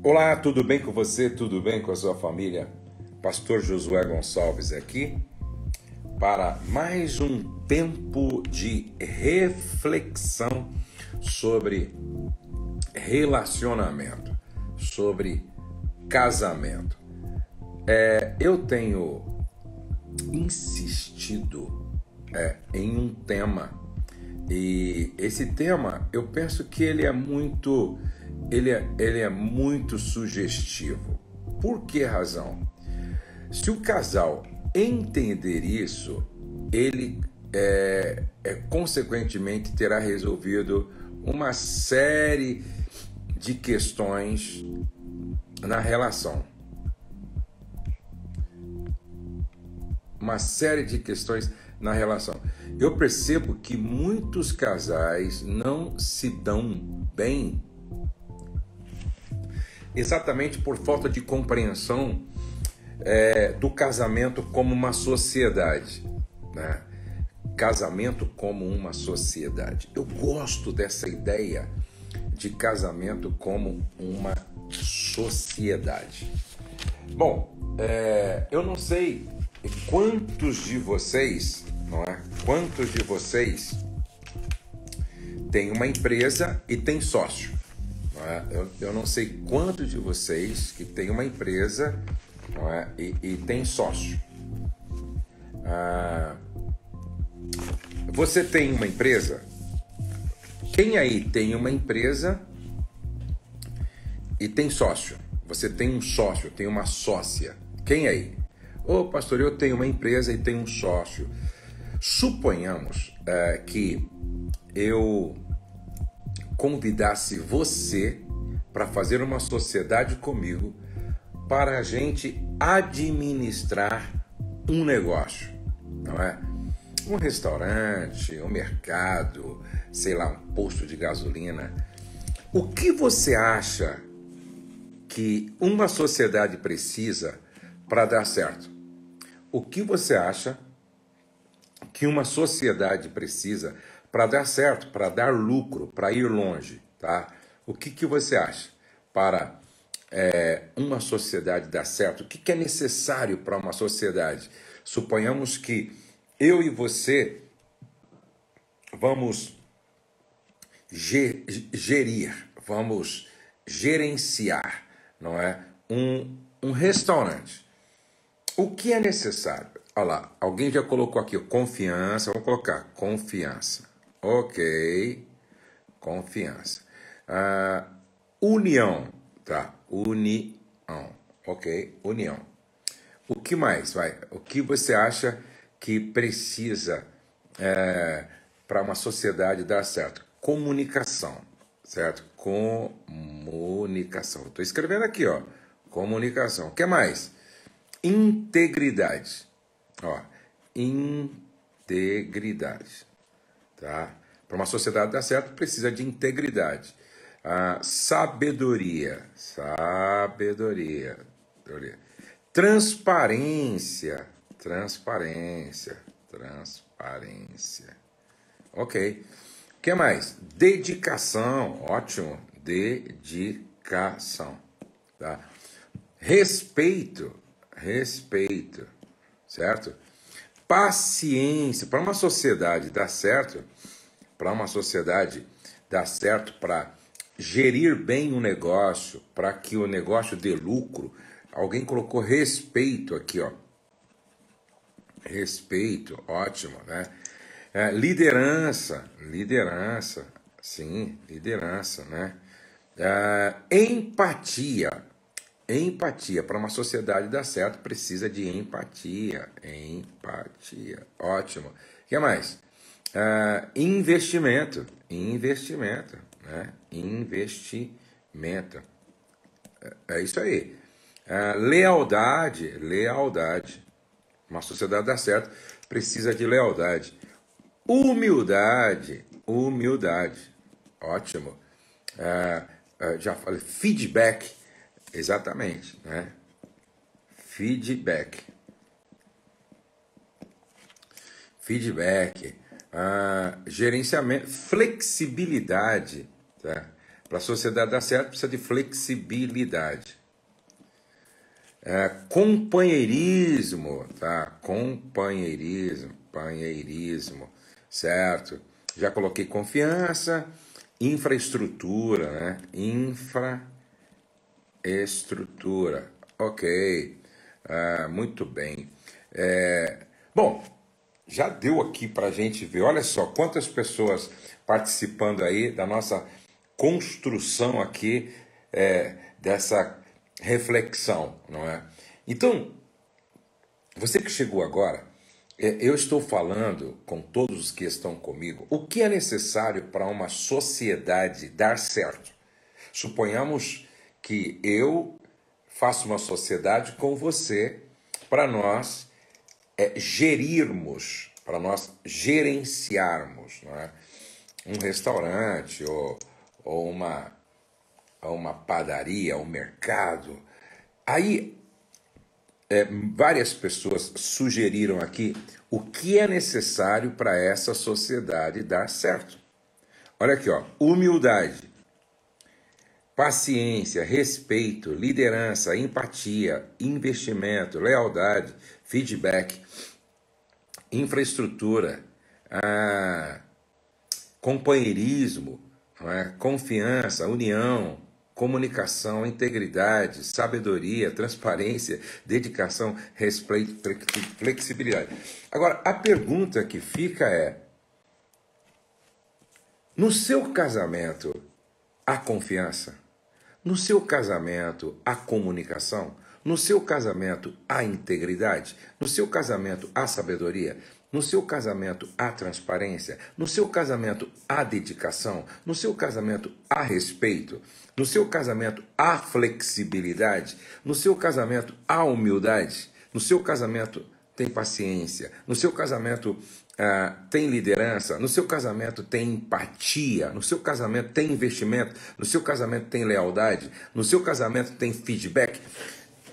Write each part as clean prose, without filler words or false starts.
Olá, tudo bem com você? Tudo bem com a sua família? Pastor Josué Gonçalves aqui para mais um tempo de reflexão sobre relacionamento, sobre casamento. Eu tenho insistido em um tema e esse tema eu penso que ele é muito sugestivo. Por que razão? Se o casal entender isso, ele consequentemente terá resolvido uma série de questões na relação. Uma série de questões na relação. Eu percebo que muitos casais não se dão bem exatamente por falta de compreensão do casamento como uma sociedade, né? Casamento como uma sociedade. Eu gosto dessa ideia de casamento como uma sociedade. Bom, eu não sei quantos de vocês, não é? Quantos de vocês têm uma empresa e tem sócio? Não é? Eu não sei quantos de vocês que tem uma empresa, não é? E tem sócio. Você tem uma empresa? Quem aí tem uma empresa e tem sócio? Você tem um sócio, tem uma sócia. Quem aí? Ô, pastor, eu tenho uma empresa e tenho um sócio. Suponhamos que eu convidasse você para fazer uma sociedade comigo para a gente administrar um negócio, não é? Um restaurante, um mercado, sei lá, um posto de gasolina. O que você acha que uma sociedade precisa para dar certo? O que você acha que uma sociedade precisa para dar certo, para dar lucro, para ir longe, tá? O que você acha para uma sociedade dar certo? O que é necessário para uma sociedade? Suponhamos que eu e você vamos gerir, vamos gerenciar, não é? Um restaurante. O que é necessário? Olha lá, alguém já colocou aqui, confiança, vamos colocar confiança. Ok, confiança. União, tá? União, ok, união. O que mais, vai? O que você acha que precisa para uma sociedade dar certo? Comunicação, certo? Comunicação. Estou escrevendo aqui, ó. Comunicação. O que mais? Integridade. Ó, integridade. Tá? Para uma sociedade dar certo, precisa de integridade. Sabedoria. Sabedoria. Transparência. Transparência. Transparência. Ok. O que mais? Dedicação. Ótimo. Dedicação. Tá? Respeito. Respeito. Certo? Paciência. Para uma sociedade dar certo, para gerir bem o negócio, para que o negócio dê lucro, alguém colocou respeito aqui, ó. Respeito, ótimo, né? Liderança, sim, liderança, né? Empatia. Empatia. Para uma sociedade dar certo, precisa de empatia. Empatia. Ótimo. O que mais? Investimento. Investimento. Né? Investimento. É isso aí. Lealdade. Lealdade. Uma sociedade dar certo, precisa de lealdade. Humildade. Humildade. Ótimo. Já falei. Feedback. Exatamente, né? Feedback. Feedback. Gerenciamento. Flexibilidade. Tá? Para a sociedade dar certo, precisa de flexibilidade. Companheirismo, tá? Companheirismo, certo? Já coloquei confiança, infraestrutura, né? Infraestrutura, ok. Muito bem. Bom, já deu aqui para a gente ver, olha só, quantas pessoas participando aí da nossa construção aqui dessa reflexão, não é? Então, você que chegou agora, eu estou falando com todos os que estão comigo o que é necessário para uma sociedade dar certo. Suponhamos que eu faço uma sociedade com você para nós gerirmos, para nós gerenciarmos, não é? Um restaurante ou uma padaria, um mercado. Aí, várias pessoas sugeriram aqui o que é necessário para essa sociedade dar certo. Olha aqui, ó, humildade, paciência, respeito, liderança, empatia, investimento, lealdade, feedback, infraestrutura, companheirismo, não é? Confiança, união, comunicação, integridade, sabedoria, transparência, dedicação, respeito, flexibilidade. Agora, a pergunta que fica é: no seu casamento há confiança? No seu casamento há comunicação? No seu casamento há integridade? No seu casamento há sabedoria? No seu casamento há transparência? No seu casamento há dedicação? No seu casamento há respeito? No seu casamento há flexibilidade? No seu casamento há humildade? No seu casamento tem paciência? No seu casamento tem liderança? No seu casamento tem empatia? No seu casamento tem investimento? No seu casamento tem lealdade? No seu casamento tem feedback?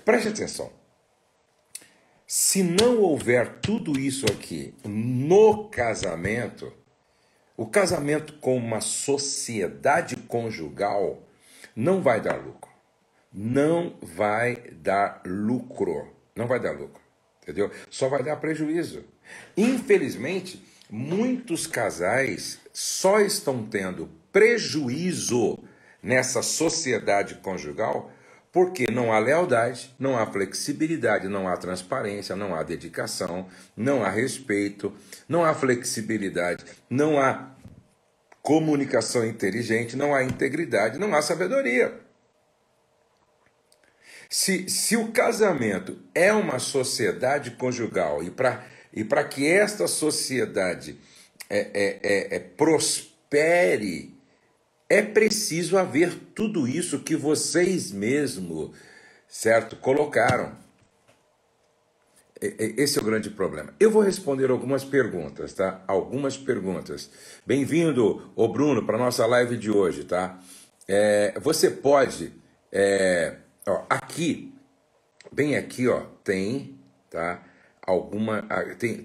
Preste atenção. Se não houver tudo isso aqui no casamento, o casamento com uma sociedade conjugal não vai dar lucro. Não vai dar lucro. Não vai dar lucro. Entendeu? Só vai dar prejuízo. Infelizmente, muitos casais só estão tendo prejuízo nessa sociedade conjugal porque não há lealdade, não há flexibilidade, não há transparência, não há dedicação, não há respeito, não há flexibilidade, não há comunicação inteligente, não há integridade, não há sabedoria. Se o casamento é uma sociedade conjugal e para que esta sociedade prospere, é preciso haver tudo isso que vocês mesmos, certo, colocaram. Esse é o grande problema. Eu vou responder algumas perguntas, tá? Algumas perguntas. Bem-vindo, ô Bruno, para a nossa live de hoje, tá? Você pode... aqui, bem aqui, ó, tem, tá?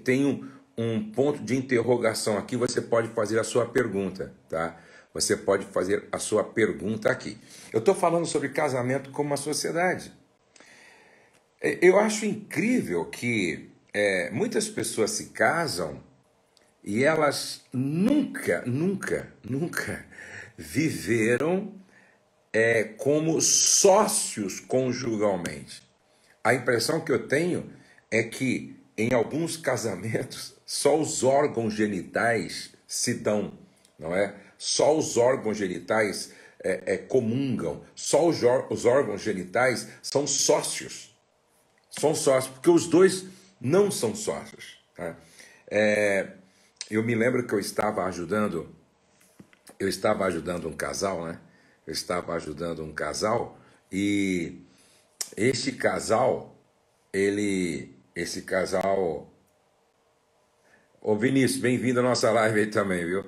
Tem um ponto de interrogação aqui, você pode fazer a sua pergunta, tá? Você pode fazer a sua pergunta aqui. Eu estou falando sobre casamento como uma sociedade. Eu acho incrível que muitas pessoas se casam e elas nunca viveram como sócios conjugalmente. A impressão que eu tenho é que em alguns casamentos só os órgãos genitais se dão, não é? Só os órgãos genitais comungam, só os órgãos genitais são sócios. São sócios, porque os dois não são sócios. Tá? Eu me lembro que eu estava ajudando um casal, né? Eu estava ajudando um casal e este casal, Ô Vinícius, bem-vindo à nossa live aí também, viu?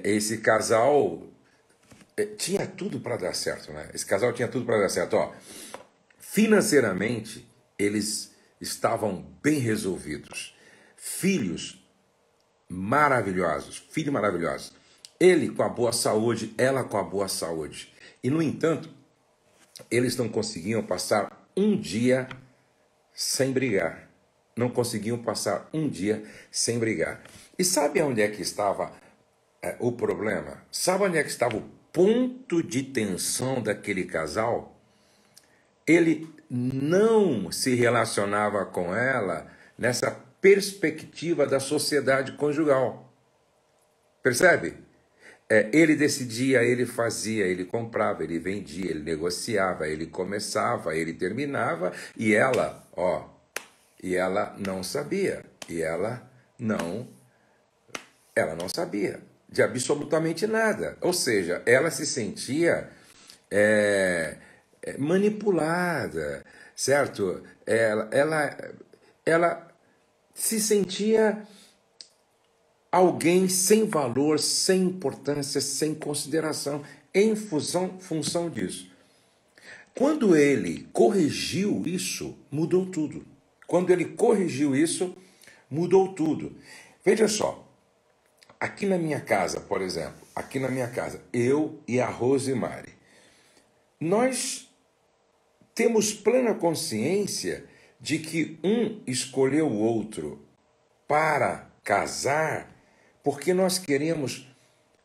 Esse casal tinha tudo para dar certo, né? Esse casal tinha tudo para dar certo, ó. Financeiramente, eles estavam bem resolvidos. Filhos maravilhosos. Ele com a boa saúde, ela com a boa saúde. E, no entanto, eles não conseguiam passar um dia sem brigar. Não conseguiam passar um dia sem brigar. E sabe onde é que estava o problema? Sabe onde é que estava o ponto de tensão daquele casal? Ele não se relacionava com ela nessa perspectiva da sociedade conjugal. Percebe? Ele decidia, ele fazia, ele comprava, ele vendia, ele negociava, ele começava, ele terminava, e ela não sabia, ela não sabia de absolutamente nada. Ou seja, ela se sentia manipulada, certo? Ela se sentia alguém sem valor, sem importância, sem consideração, em função disso. Quando ele corrigiu isso, mudou tudo. Quando ele corrigiu isso, mudou tudo. Veja só, aqui na minha casa, por exemplo, eu e a Rosemary, nós temos plena consciência de que um escolheu o outro para casar porque nós queremos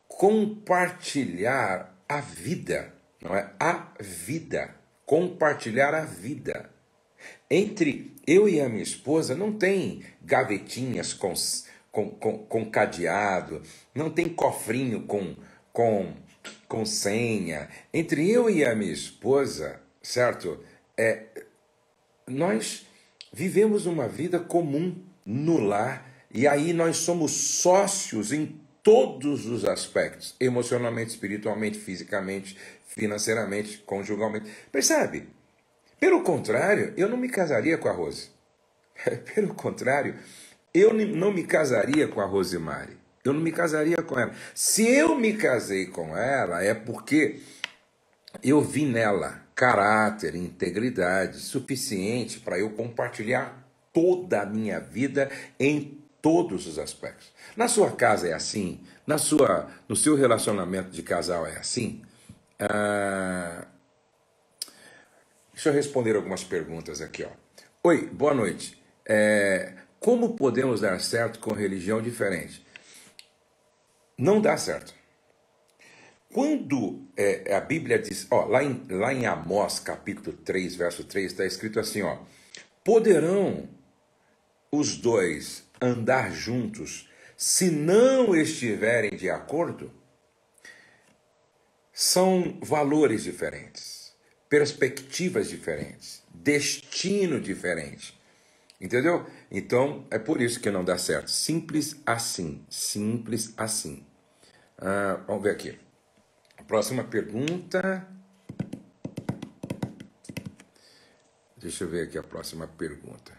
compartilhar a vida, não é? A vida, compartilhar a vida. Entre eu e a minha esposa não tem gavetinhas com cadeado, não tem cofrinho com senha. Entre eu e a minha esposa, certo? Nós vivemos uma vida comum no lar, e aí nós somos sócios em todos os aspectos, emocionalmente, espiritualmente, fisicamente, financeiramente, conjugalmente. Percebe? Pelo contrário, eu não me casaria com a Rose. Pelo contrário, eu não me casaria com a Rosemary. Eu não me casaria com ela. Se eu me casei com ela, é porque eu vi nela caráter, integridade suficiente para eu compartilhar toda a minha vida em todos os aspectos. Na sua casa é assim? No seu relacionamento de casal é assim? Deixa eu responder algumas perguntas aqui, ó. Oi, boa noite. Como podemos dar certo com religião diferente? Não dá certo. Quando a Bíblia diz, lá em Amós, capítulo 3, verso 3, está escrito assim, ó: poderão os dois andar juntos se não estiverem de acordo? São valores diferentes, perspectivas diferentes, destino diferente. Entendeu? Então, é por isso que não dá certo. Simples assim. Simples assim. Vamos ver aqui. Próxima pergunta. Deixa eu ver aqui a próxima pergunta.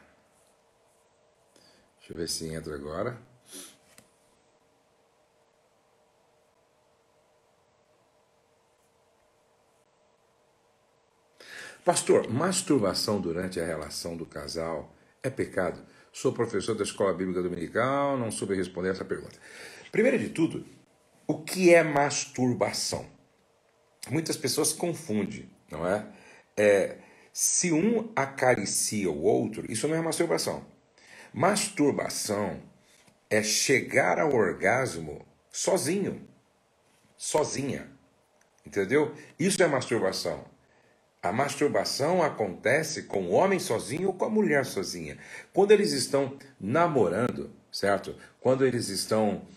Deixa eu ver se entra agora. Pastor, masturbação durante a relação do casal é pecado? Sou professor da Escola Bíblica Dominical, não soube responder essa pergunta. Primeiro de tudo, o que é masturbação? Muitas pessoas confundem, não é? Se um acaricia o outro, isso não é masturbação. Masturbação é chegar ao orgasmo sozinho, sozinha, entendeu? Isso é masturbação. A masturbação acontece com o homem sozinho ou com a mulher sozinha. Quando eles estão namorando, certo? Quando eles estão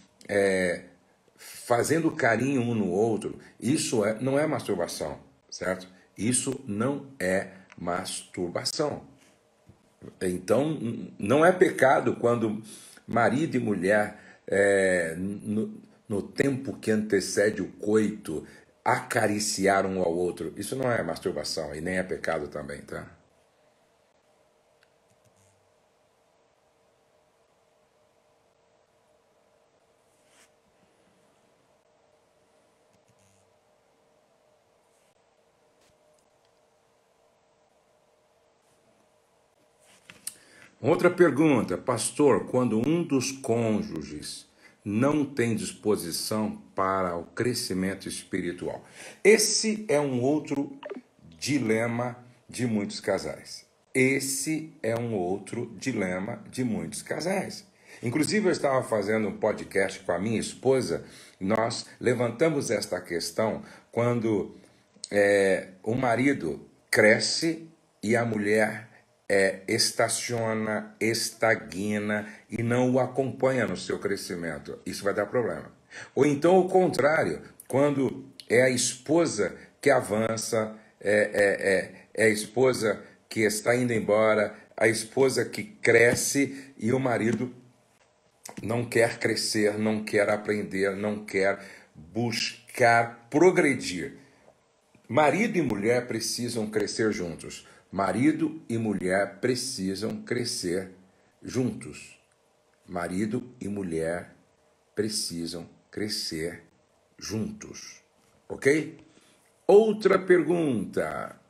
fazendo carinho um no outro, isso não é masturbação, certo? Isso não é masturbação. Então, não é pecado quando marido e mulher, no tempo que antecede o coito, acariciar um ao outro. Isso não é masturbação e nem é pecado também, tá? Outra pergunta, pastor, quando um dos cônjuges não tem disposição para o crescimento espiritual. Esse é um outro dilema de muitos casais. Esse é um outro dilema de muitos casais. Inclusive, eu estava fazendo um podcast com a minha esposa, nós levantamos esta questão quando o marido cresce e a mulher estaciona, estagna e não o acompanha no seu crescimento. Isso vai dar problema. Ou então o contrário, quando é a esposa que avança, é a esposa que está indo embora, a esposa que cresce e o marido não quer crescer, não quer aprender, não quer buscar progredir. Marido e mulher precisam crescer juntos. Marido e mulher precisam crescer juntos. Marido e mulher precisam crescer juntos. Ok? Outra pergunta.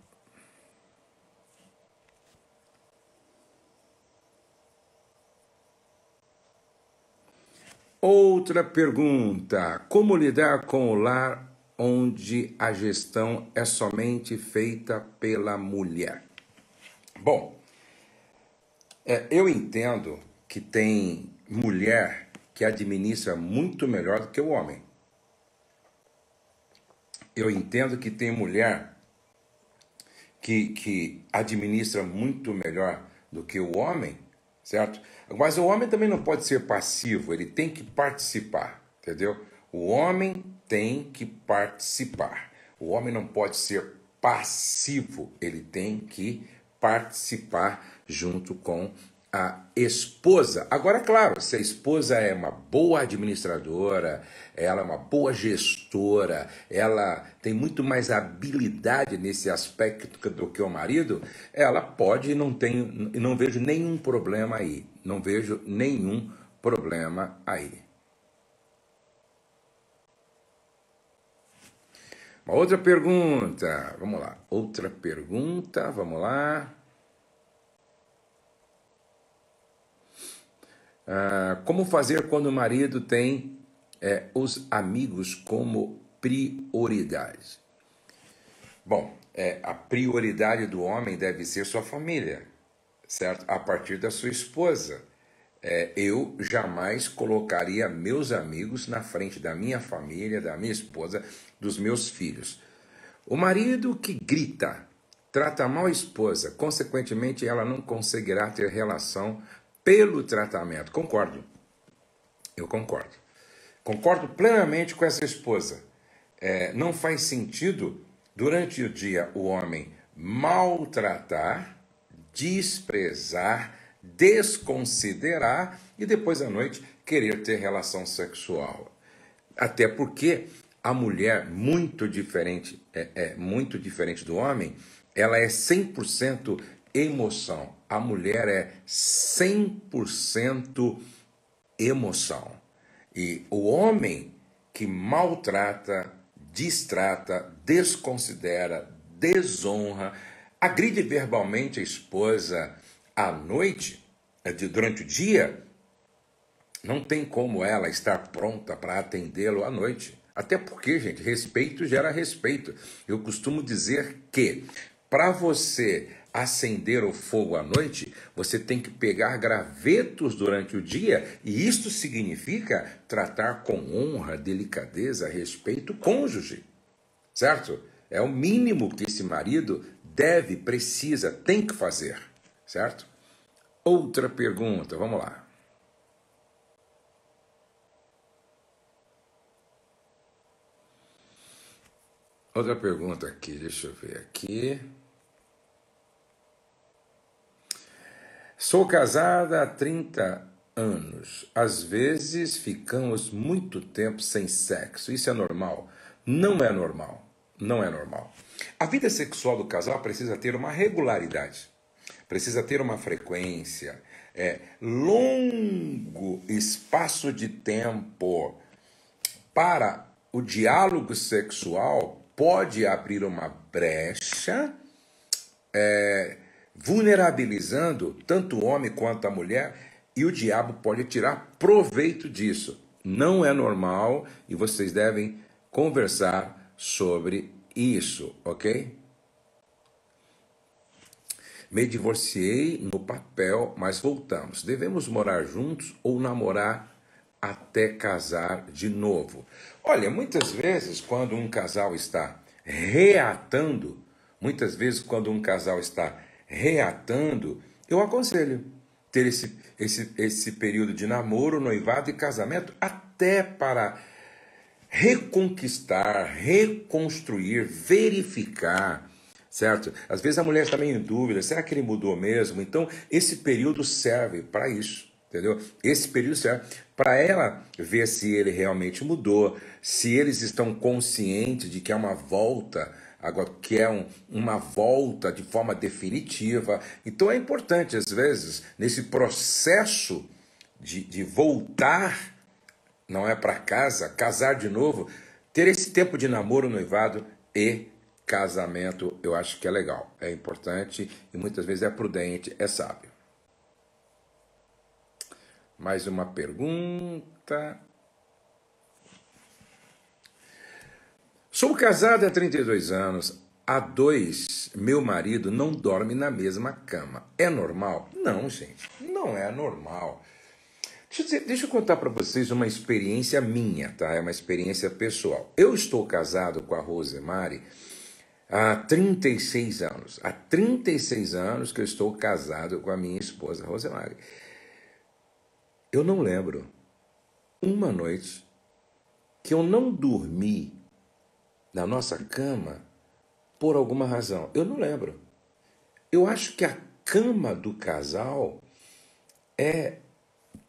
Outra pergunta. Como lidar com o lar onde a gestão é somente feita pela mulher? Bom, eu entendo que tem mulher que administra muito melhor do que o homem. Eu entendo que tem mulher que administra muito melhor do que o homem, certo? Mas o homem também não pode ser passivo, ele tem que participar, entendeu? O homem tem que participar. O homem não pode ser passivo, ele tem que participar junto com a esposa. Agora, claro, se a esposa é uma boa administradora, ela é uma boa gestora, ela tem muito mais habilidade nesse aspecto do que o marido, ela pode e não vejo nenhum problema aí. Não vejo nenhum problema aí. Uma outra pergunta, vamos lá. Outra pergunta, vamos lá. Como fazer quando o marido tem os amigos como prioridade? Bom, a prioridade do homem deve ser sua família, certo? A partir da sua esposa. Eu jamais colocaria meus amigos na frente da minha família, da minha esposa, dos meus filhos. O marido que grita, trata mal a esposa, consequentemente ela não conseguirá ter relação pelo tratamento. Concordo. Eu concordo. Concordo plenamente com essa esposa. Não faz sentido, durante o dia, o homem maltratar, desprezar, desconsiderar e depois à noite querer ter relação sexual. Até porque a mulher, muito diferente do homem, ela é 100% emoção. A mulher é 100% emoção. E o homem que maltrata, distrata, desconsidera, desonra, agride verbalmente a esposa à noite, durante o dia, não tem como ela estar pronta para atendê-lo à noite. Até porque, gente, respeito gera respeito. Eu costumo dizer que para você acender o fogo à noite, você tem que pegar gravetos durante o dia, e isto significa tratar com honra, delicadeza, respeito o cônjuge, certo? É o mínimo que esse marido deve, precisa, tem que fazer, certo? Outra pergunta, vamos lá. Outra pergunta aqui, deixa eu ver aqui. Sou casada há 30 anos. Às vezes ficamos muito tempo sem sexo. Isso é normal? Não é normal. Não é normal. A vida sexual do casal precisa ter uma regularidade. Precisa ter uma frequência. Longo espaço de tempo para o diálogo sexual pode abrir uma brecha, vulnerabilizando tanto o homem quanto a mulher, e o diabo pode tirar proveito disso. Não é normal e vocês devem conversar sobre isso, ok? Me divorciei no papel, mas voltamos. Devemos morar juntos ou namorar até casar de novo? Olha, muitas vezes quando um casal está reatando, eu aconselho ter esse período de namoro, noivado e casamento até para reconquistar, reconstruir, verificar, certo? Às vezes a mulher está meio em dúvida, será que ele mudou mesmo? Então, esse período serve para isso, entendeu? Esse período serve para ela ver se ele realmente mudou, se eles estão conscientes de que é uma volta, agora que é uma volta de forma definitiva. Então é importante, às vezes, nesse processo de voltar, não é para casa, casar de novo, ter esse tempo de namoro, noivado e casamento, eu acho que é legal, é importante e muitas vezes é prudente, é sábio. Mais uma pergunta. Sou casada há 32 anos. Há 2, meu marido não dorme na mesma cama. É normal? Não, gente, não é normal. Deixa eu contar para vocês uma experiência minha, tá? É uma experiência pessoal. Eu estou casado com a Rosemary há 36 anos. Há 36 anos que eu estou casado com a minha esposa, Rosemary. Eu não lembro uma noite que eu não dormi na nossa cama por alguma razão. Eu não lembro. Eu acho que a cama do casal é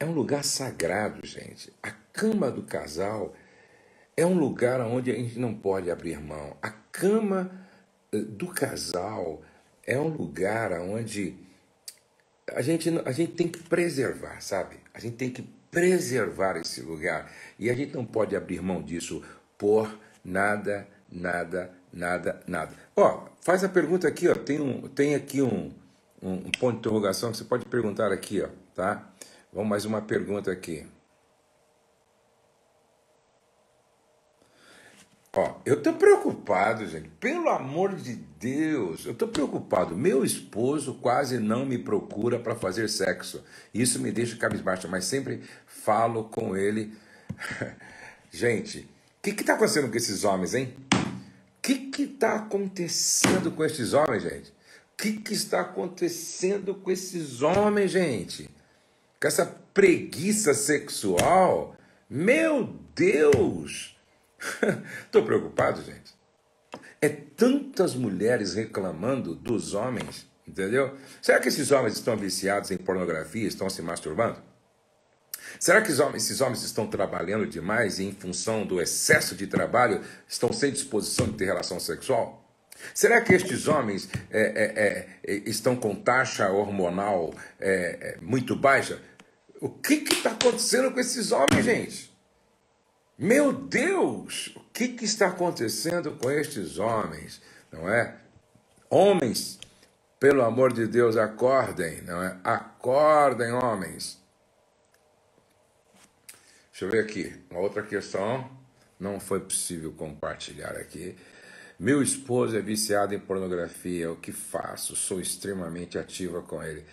um lugar sagrado, gente. A cama do casal é um lugar onde a gente não pode abrir mão. A cama do casal é um lugar onde a gente tem que preservar, sabe? A gente tem que preservar esse lugar. E a gente não pode abrir mão disso por nada, nada, nada, nada. Ó, faz a pergunta aqui, ó. Tem aqui um ponto de interrogação que você pode perguntar aqui, ó, tá? Vamos mais uma pergunta aqui. Ó, eu tô preocupado, gente. Pelo amor de Deus, eu tô preocupado. Meu esposo quase não me procura para fazer sexo. Isso me deixa cabisbaixo, mas sempre falo com ele. Gente, o que tá acontecendo com esses homens, hein? O que tá acontecendo com esses homens, gente? O que está acontecendo com esses homens, gente? Com essa preguiça sexual? Meu Deus! Estou preocupado, gente. É tantas mulheres reclamando dos homens, entendeu? Será que esses homens estão viciados em pornografia, estão se masturbando? Será que esses homens estão trabalhando demais e, em função do excesso de trabalho, estão sem disposição de ter relação sexual? Será que estes homens estão com taxa hormonal muito baixa? O que está acontecendo com esses homens, gente? Meu Deus! O que está acontecendo com estes homens? Não é? Homens, pelo amor de Deus, acordem, não é? Acordem, homens. Deixa eu ver aqui, uma outra questão. Não foi possível compartilhar aqui. Meu esposo é viciado em pornografia. O que faço? Sou extremamente ativa com ele.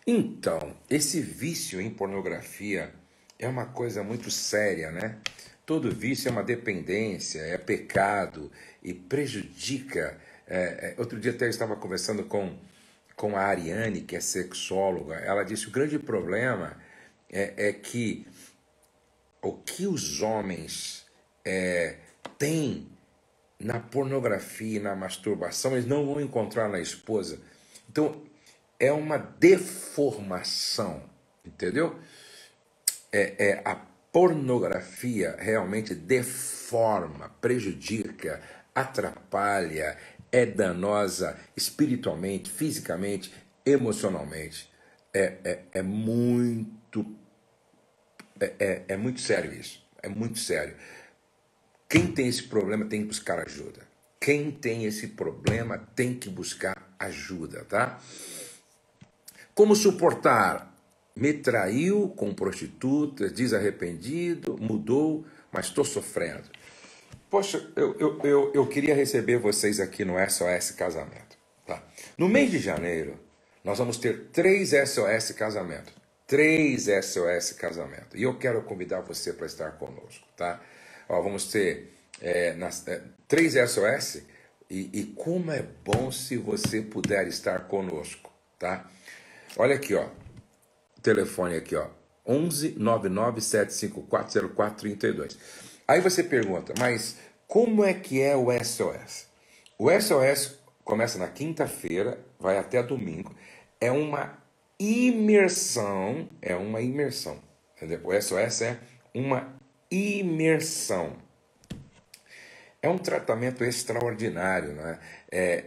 Então, esse vício em pornografia é uma coisa muito séria, né? Todo vício é uma dependência, é pecado e prejudica. Outro dia até eu estava conversando com a Ariane, que é sexóloga. Ela disse que o grande problema é que o que os homens têm na pornografia e na masturbação, eles não vão encontrar na esposa. Então, é uma deformação, entendeu? A pornografia realmente deforma, prejudica, atrapalha, é danosa espiritualmente, fisicamente, emocionalmente. É muito sério isso, é muito sério. Quem tem esse problema tem que buscar ajuda. Quem tem esse problema tem que buscar ajuda, tá? Como suportar Me traiu com prostitutas, diz arrependido, mudou, mas estou sofrendo. Poxa, eu queria receber vocês aqui no SOS Casamento. Tá? No mês de janeiro, nós vamos ter 3 SOS Casamento. 3 SOS Casamento. E eu quero convidar você para estar conosco. Tá? Ó, vamos ter 3 SOS. E como é bom se você puder estar conosco. Tá? Olha aqui, ó. Telefone aqui, ó. 11 99 754 0432. Aí você pergunta, mas como é que é o SOS? O SOS começa na quinta-feira, vai até domingo. É uma imersão, entendeu? O SOS é uma imersão. É um tratamento extraordinário, né? É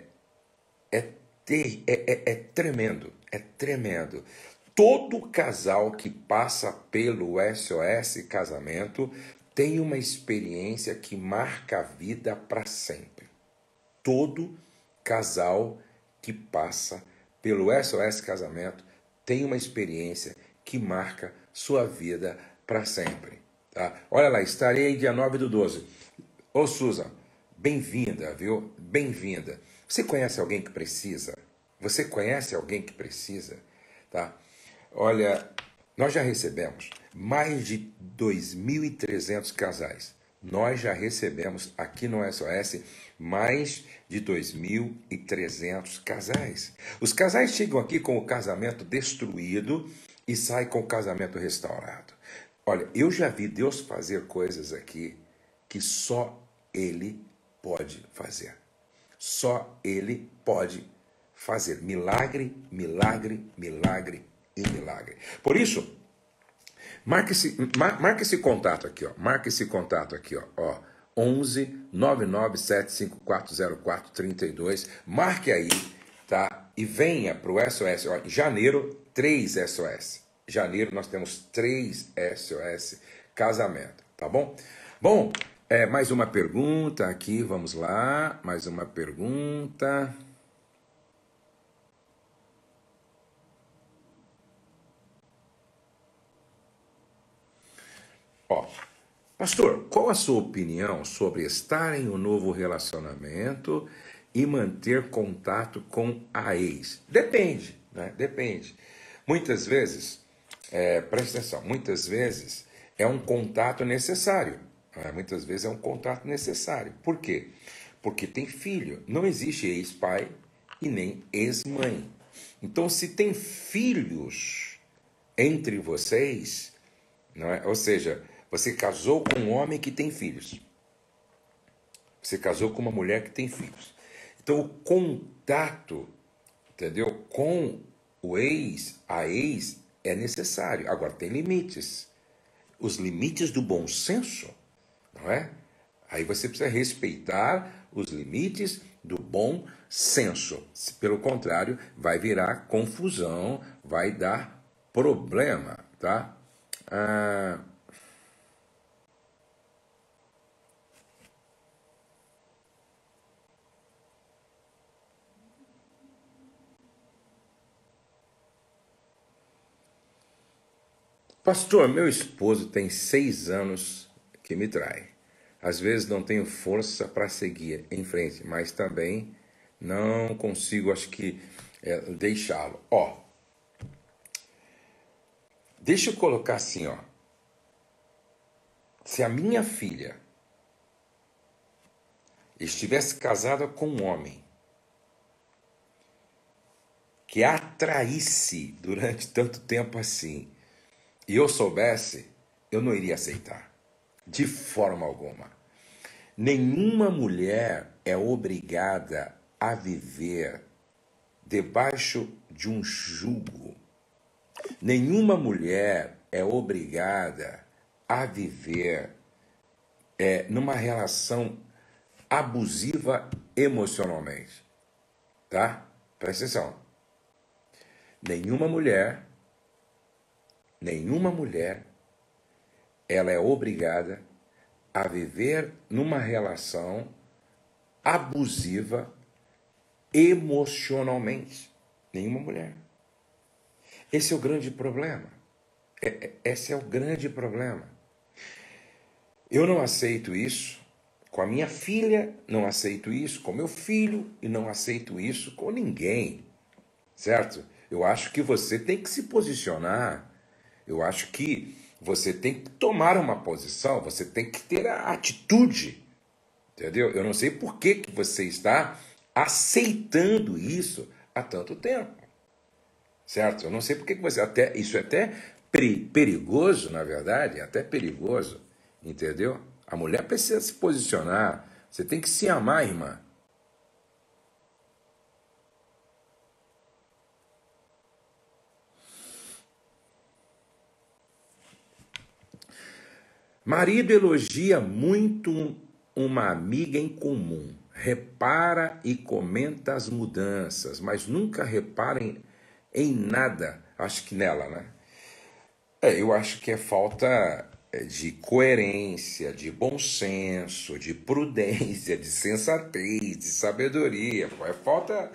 tremendo, é tremendo. Todo casal que passa pelo SOS Casamento tem uma experiência que marca a vida para sempre. Todo casal que passa pelo SOS Casamento tem uma experiência que marca sua vida para sempre. Tá? Olha lá, estarei dia 9/12. Ô Susan, bem-vinda, viu? Bem-vinda. Você conhece alguém que precisa? Você conhece alguém que precisa? Tá? Olha, nós já recebemos mais de 2.300 casais. Nós já recebemos aqui no SOS mais de 2.300 casais. Os casais chegam aqui com o casamento destruído e saem com o casamento restaurado. Olha, eu já vi Deus fazer coisas aqui que só Ele pode fazer. Só Ele pode fazer. Milagre, milagre, milagre e milagre. Por isso, marque esse contato aqui, ó. Marque esse contato aqui, ó. 11 99 754 0432. Marque aí, tá? E venha para o SOS. Ó, em janeiro, 3 SOS. Em janeiro nós temos 3 SOS Casamento, tá bom? Bom, mais uma pergunta aqui, vamos lá. Mais uma pergunta. Ó, pastor, qual a sua opinião sobre estar em um novo relacionamento e manter contato com a ex? Depende, né? Depende. Muitas vezes, presta atenção, muitas vezes é um contato necessário. Muitas vezes é um contato necessário. Por quê? Porque tem filho. Não existe ex-pai e nem ex-mãe. Então, se tem filhos entre vocês, não é? Ou seja, você casou com um homem que tem filhos. Você casou com uma mulher que tem filhos. Então, o contato, entendeu? Com o ex, a ex, é necessário. Agora, tem limites. Os limites do bom senso, não é? Aí você precisa respeitar os limites do bom senso. Se, pelo contrário, vai virar confusão, vai dar problema, tá? Pastor, meu esposo tem 6 anos que me trai. Às vezes não tenho força para seguir em frente, mas também não consigo, acho que, deixá-lo. Ó, deixa eu colocar assim, ó. Se a minha filha estivesse casada com um homem que a atraísse durante tanto tempo assim, e eu soubesse, eu não iria aceitar, de forma alguma. Nenhuma mulher é obrigada a viver debaixo de um jugo. Nenhuma mulher é obrigada a viver numa relação abusiva emocionalmente. Tá? Presta atenção. Nenhuma mulher, ela é obrigada a viver numa relação abusiva emocionalmente. Nenhuma mulher. Esse é o grande problema. Esse é o grande problema. Eu não aceito isso com a minha filha, não aceito isso com meu filho e não aceito isso com ninguém, certo? Eu acho que você tem que se posicionar, eu acho que você tem que tomar uma posição, você tem que ter a atitude, entendeu? Eu não sei por que que você está aceitando isso há tanto tempo, certo? Eu não sei por que que você até isso é até perigoso, na verdade, é até perigoso, entendeu? A mulher precisa se posicionar, você tem que se amar, irmã. Marido elogia muito uma amiga em comum, repara e comenta as mudanças, mas nunca repara em nada, acho que nela, né? Eu acho que é falta de coerência, de bom senso, de prudência, de sensatez, de sabedoria. Pô, é falta.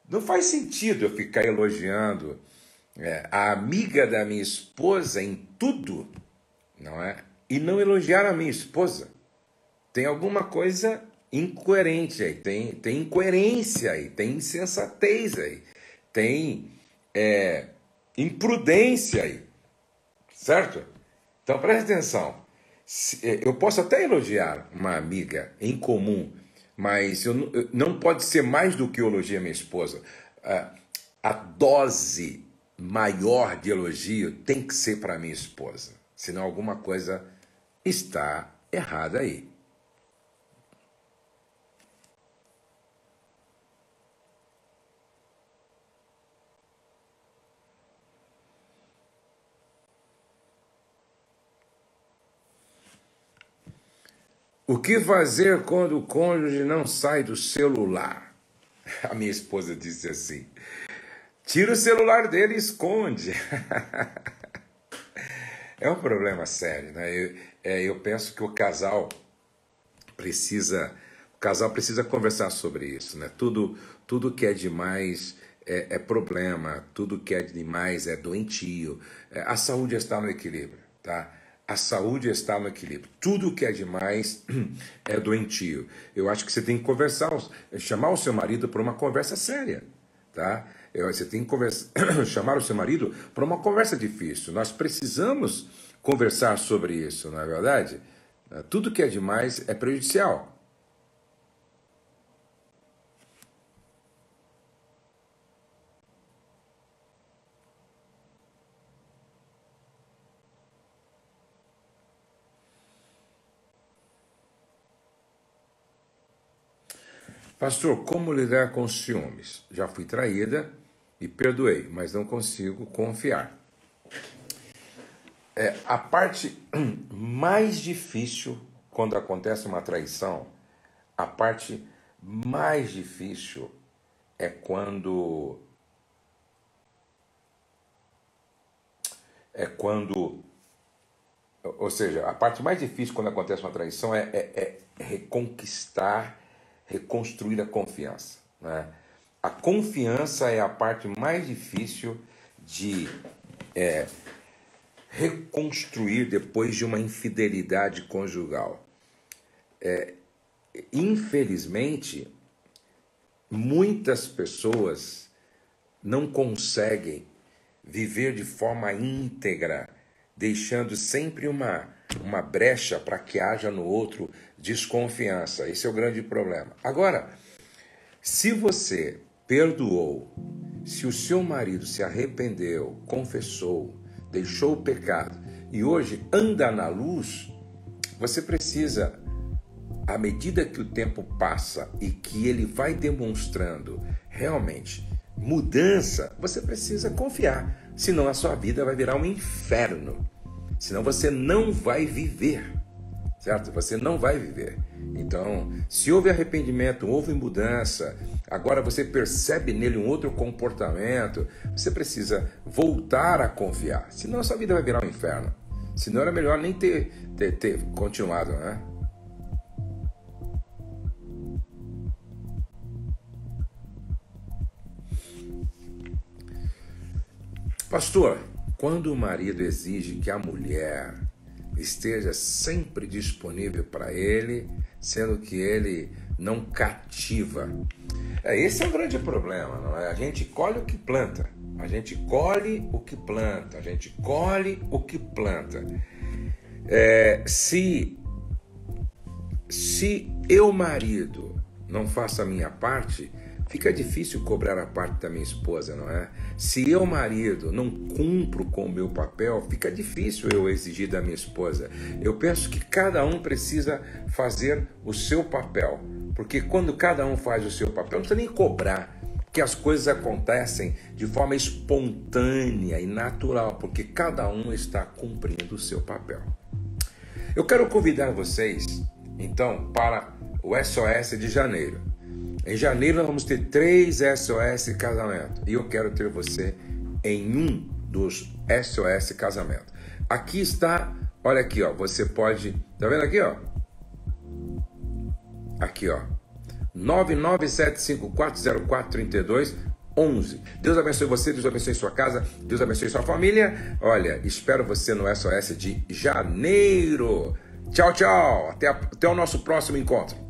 Não faz sentido eu ficar elogiando a amiga da minha esposa em tudo, não é? E não elogiar a minha esposa. Tem alguma coisa incoerente aí, tem incoerência aí, tem insensatez aí, tem imprudência aí, certo? Então preste atenção. Eu posso até elogiar uma amiga em comum, mas não pode ser mais do que eu elogio a minha esposa. A dose maior de elogio tem que ser para minha esposa, senão alguma coisa está errada aí. O que fazer quando o cônjuge não sai do celular? A minha esposa disse assim: tira o celular dele e esconde. É um problema sério, né? Eu penso que o casal precisa conversar sobre isso, né? Tudo que é demais é problema, tudo que é demais é doentio. A saúde está no equilíbrio, tá? A saúde está no equilíbrio. Tudo que é demais é doentio. Eu acho que você tem que conversar, chamar o seu marido para uma conversa séria, tá? Você tem que chamar o seu marido para uma conversa difícil. Nós precisamos conversar sobre isso, não é verdade? Tudo que é demais é prejudicial. Pastor, como lidar com ciúmes? Já fui traída e perdoei, mas não consigo confiar. A parte mais difícil quando acontece uma traição, a parte mais difícil é quando, ou seja, a parte mais difícil quando acontece uma traição é reconquistar, reconstruir a confiança, né? A confiança é a parte mais difícil de reconstruir depois de uma infidelidade conjugal. Infelizmente, muitas pessoas não conseguem viver de forma íntegra, deixando sempre uma brecha para que haja no outro desconfiança. Esse é o grande problema. Agora, se você perdoou, se o seu marido se arrependeu, confessou, deixou o pecado e hoje anda na luz, você precisa, à medida que o tempo passa e que ele vai demonstrando realmente mudança, você precisa confiar, senão a sua vida vai virar um inferno, senão você não vai viver, certo? Você não vai viver. Então, se houve arrependimento, houve mudança, agora você percebe nele um outro comportamento, você precisa voltar a confiar, senão a sua vida vai virar um inferno. Senão era melhor nem ter continuado, né? Pastor, Quando o marido exige que a mulher esteja sempre disponível para ele, sendo que ele não cativa. Esse é o grande problema, não é? A gente colhe o que planta. A gente colhe o que planta. A gente colhe o que planta. Se eu, marido, não faço a minha parte, fica difícil cobrar a parte da minha esposa, não é? Se eu, marido, não cumpro com o meu papel, fica difícil eu exigir da minha esposa. Eu penso que cada um precisa fazer o seu papel, porque quando cada um faz o seu papel, não precisa nem cobrar, porque as coisas acontecem de forma espontânea e natural, porque cada um está cumprindo o seu papel. Eu quero convidar vocês, então, para o SOS de janeiro. Em janeiro nós vamos ter 3 SOS casamento. E eu quero ter você em um dos SOS casamento. Aqui está, olha aqui, ó. Você pode, tá vendo aqui, ó? Aqui, ó. 99754043211. Deus abençoe você, Deus abençoe sua casa, Deus abençoe sua família. Olha, espero você no SOS de janeiro. Tchau, tchau. Até o nosso próximo encontro.